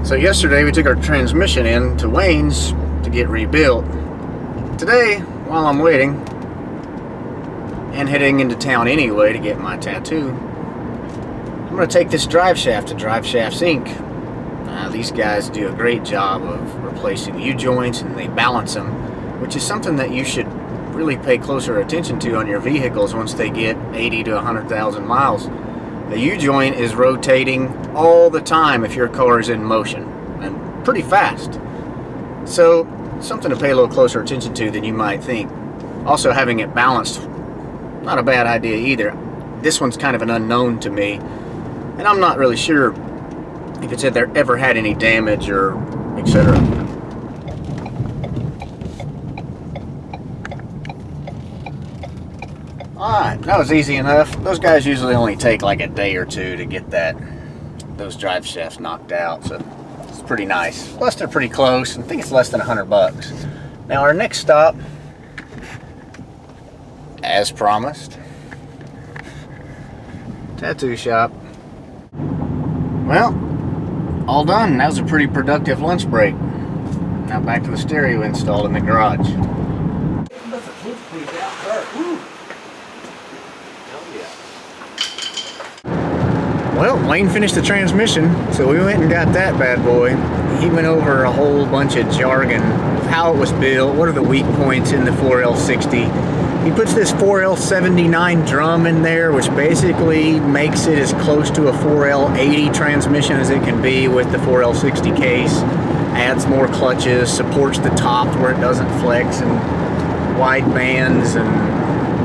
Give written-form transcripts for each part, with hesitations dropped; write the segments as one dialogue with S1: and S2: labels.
S1: So yesterday we took our transmission in to Wayne's to get rebuilt. Today, while I'm waiting and heading into town anyway to get my tattoo, I'm going to take this drive shaft to Drive Shafts Inc. These guys do a great job of replacing the U-joints, and they balance them, which is something that you should really pay closer attention to on your vehicles once they get 80 to 100,000 miles. The U-joint is rotating all the time if your car is in motion, and pretty fast. So, something to pay a little closer attention to than you might think. Also, having it balanced, not a bad idea either. This one's kind of an unknown to me, and I'm not really sure if it's ever had any damage or etc. Alright, that was easy enough. Those guys usually only take like a day or two to get those drive shafts knocked out, so it's pretty nice. Plus they're pretty close, and I think it's less than $100. Now our next stop, as promised, tattoo shop. Well, all done. That was a pretty productive lunch break. Now back to the stereo installed in the garage. Well, Wayne finished the transmission, so we went and got that bad boy. He went over a whole bunch of jargon of how it was built, what are the weak points in the 4L60. He puts this 4L79 drum in there, which basically makes it as close to a 4L80 transmission as it can be with the 4L60 case. Adds more clutches, supports the top where it doesn't flex, and wide bands, and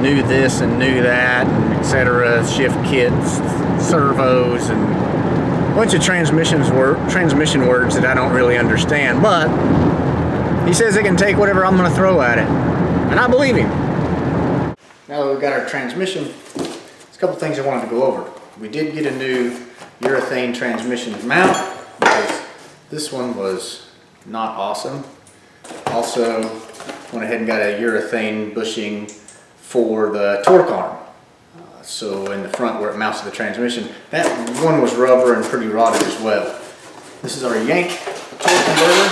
S1: new this and new that, and etc. Shift kits, servos, and a bunch of transmission words that I don't really understand. But he says it can take whatever I'm going to throw at it, and I believe him. Now that we've got our transmission, there's a couple things I wanted to go over. We did get a new urethane transmission mount, because this one was not awesome. Also went ahead and got a urethane bushing for the torque arm. So in the front where it mounts to the transmission, that one was rubber and pretty rotted as well. This is our Yank torque converter.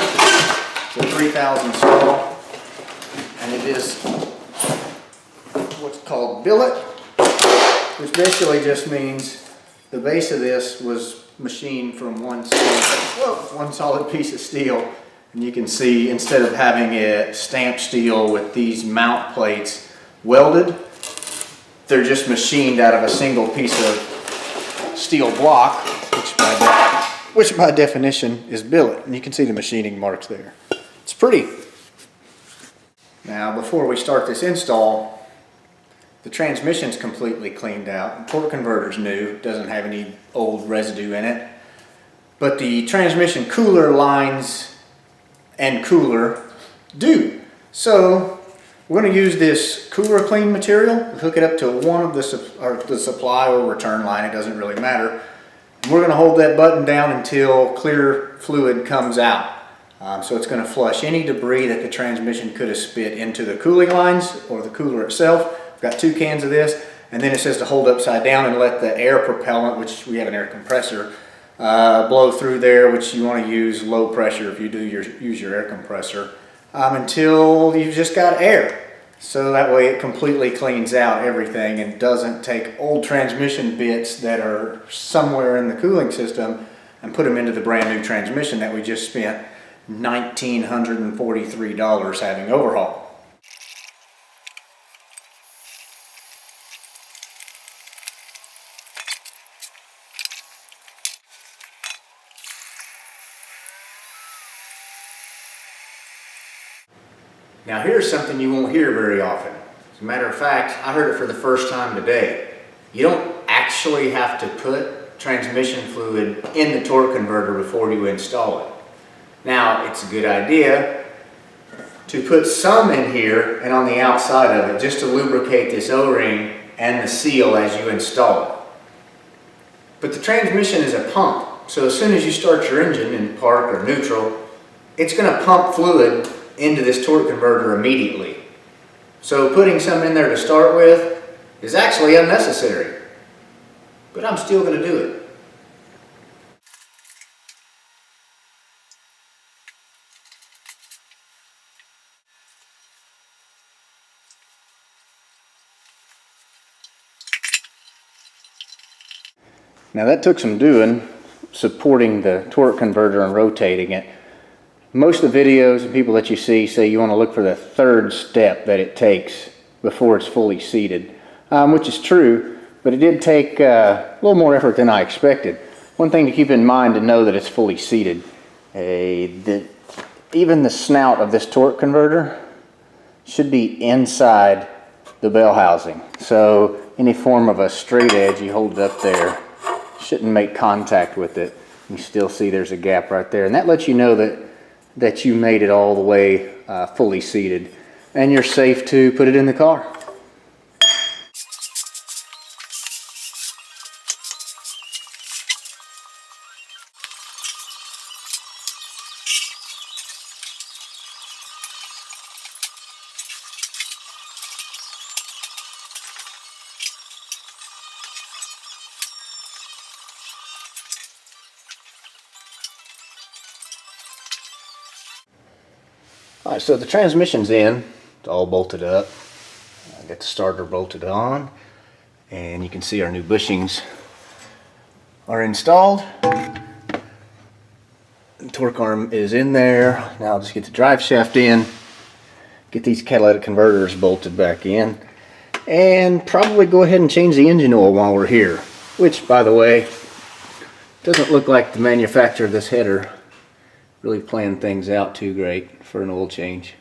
S1: It's a 3000 stall, and it is what's called billet, which basically just means the base of this was machined from one solid piece of steel. And you can see, instead of having it stamped steel with these mount plates welded, they're just machined out of a single piece of steel block, which by definition is billet. And you can see the machining marks there. It's pretty. Now, before we start this install, the transmission's completely cleaned out. The torque converter's new, doesn't have any old residue in it. But the transmission cooler lines and cooler do. So we're going to use this cooler clean material, hook it up to one of the supply or return line, it doesn't really matter. And we're going to hold that button down until clear fluid comes out. So it's going to flush any debris that the transmission could have spit into the cooling lines or the cooler itself. I've got 2 cans of this, and then it says to hold upside down and let the air propellant, which we have an air compressor, blow through there, which you want to use low pressure if you do use your air compressor, until you've just got air. So that way it completely cleans out everything and doesn't take old transmission bits that are somewhere in the cooling system and put them into the brand new transmission that we just spent $1,943 having overhauled. Now here's something you won't hear very often. As a matter of fact, I heard it for the first time today. You don't actually have to put transmission fluid in the torque converter before you install it. Now, it's a good idea to put some in here and on the outside of it, just to lubricate this O-ring and the seal as you install it. But the transmission is a pump, so as soon as you start your engine in park or neutral, it's going to pump fluid into this torque converter immediately. So putting some in there to start with is actually unnecessary, but I'm still going to do it. Now that took some doing, supporting the torque converter and rotating it. Most of the videos and people that you see say you want to look for the third step that it takes before it's fully seated, which is true, but it did take a little more effort than I expected. One thing to keep in mind to know that it's fully seated, even the snout of this torque converter should be inside the bell housing. So any form of a straight edge you hold it up there shouldn't make contact with it. You still see there's a gap right there, and that lets you know that you made it all the way fully seated, and you're safe to put it in the car. Alright, so the transmission's in, it's all bolted up. I got the starter bolted on, and you can see our new bushings are installed. The torque arm is in there. Now I'll just get the drive shaft in, get these catalytic converters bolted back in, and probably go ahead and change the engine oil while we're here. Which, by the way, doesn't look like the manufacturer of this header really planned things out too great for an oil change.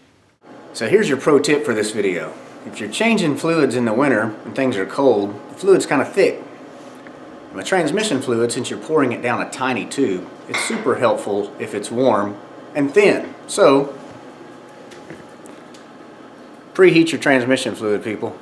S1: So here's your pro tip for this video. If you're changing fluids in the winter and things are cold, the fluid's kind of thick. And the transmission fluid, since you're pouring it down a tiny tube, it's super helpful if it's warm and thin. So preheat your transmission fluid, people.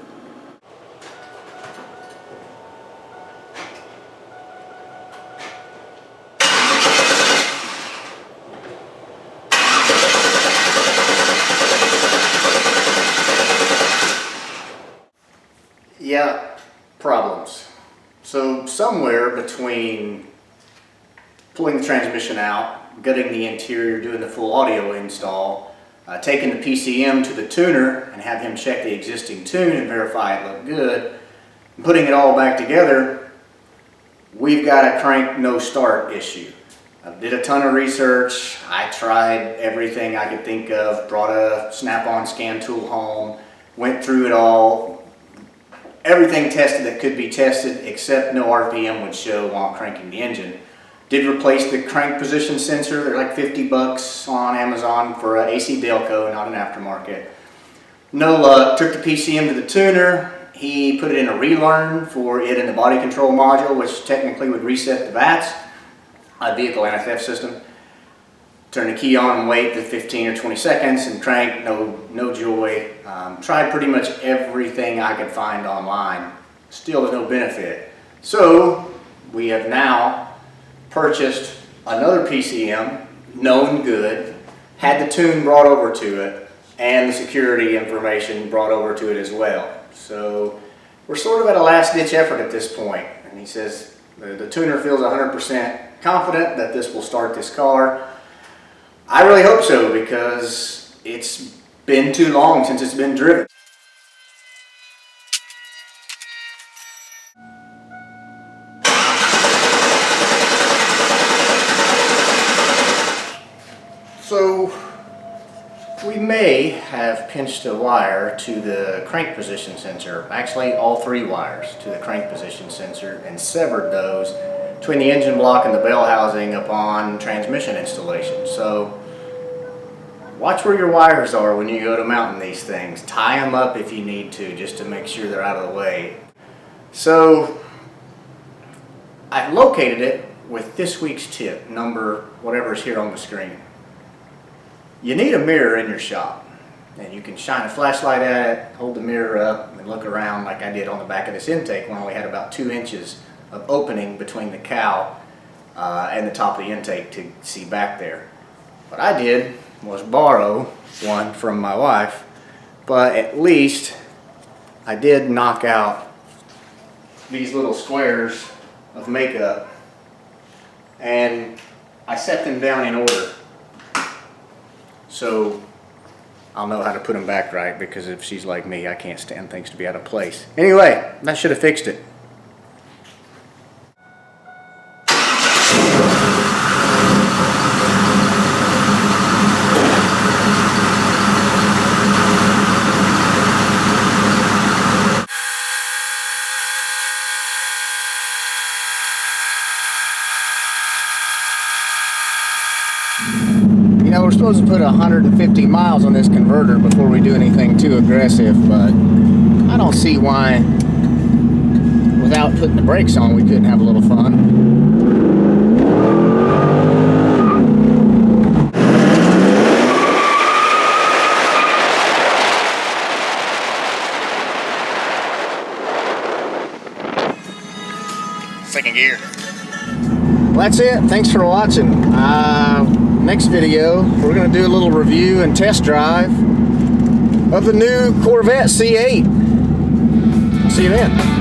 S1: Yeah, problems. So somewhere between pulling the transmission out, gutting the interior, doing the full audio install, taking the PCM to the tuner and have him check the existing tune and verify it looked good, and putting it all back together, we've got a crank no start issue. I did a ton of research. I tried everything I could think of, brought a snap-on scan tool home, went through it all. Everything tested that could be tested, except no RPM would show while cranking the engine. Did replace the crank position sensor. They're like 50 bucks on Amazon for an AC Delco, not an aftermarket. No luck. Took the PCM to the tuner. He put it in a relearn for it in the body control module, which technically would reset the VATS, a vehicle anti-theft system. Turn the key on and wait the 15 or 20 seconds and crank, no joy. Tried pretty much everything I could find online, still with no benefit. So we have now purchased another PCM, known good, had the tune brought over to it, and the security information brought over to it as well. So we're sort of at a last ditch effort at this point. And he says the tuner feels 100% confident that this will start this car. I really hope so, because it's been too long since it's been driven. So we may have pinched a wire to the crank position sensor, actually all three wires to the crank position sensor, and severed those between the engine block and the bell housing upon transmission installation. So watch where your wires are when you go to mounting these things. Tie them up if you need to, just to make sure they're out of the way. So I've located it with this week's tip, number whatever's here on the screen. You need a mirror in your shop, and you can shine a flashlight at it, hold the mirror up, and look around like I did on the back of this intake when we had about 2 inches of opening between the cowl and the top of the intake to see back there. What I did was borrow one from my wife, but at least I did knock out these little squares of makeup, and I set them down in order so I'll know how to put them back right, because if she's like me, I can't stand things to be out of place. Anyway, that should have fixed it. supposed to put 150 miles on this converter before we do anything too aggressive, but I don't see why, without putting the brakes on, we couldn't have a little fun. Second gear. Well, that's it. Thanks for watching. Next video, we're going to do a little review and test drive of the new Corvette C8. See you then.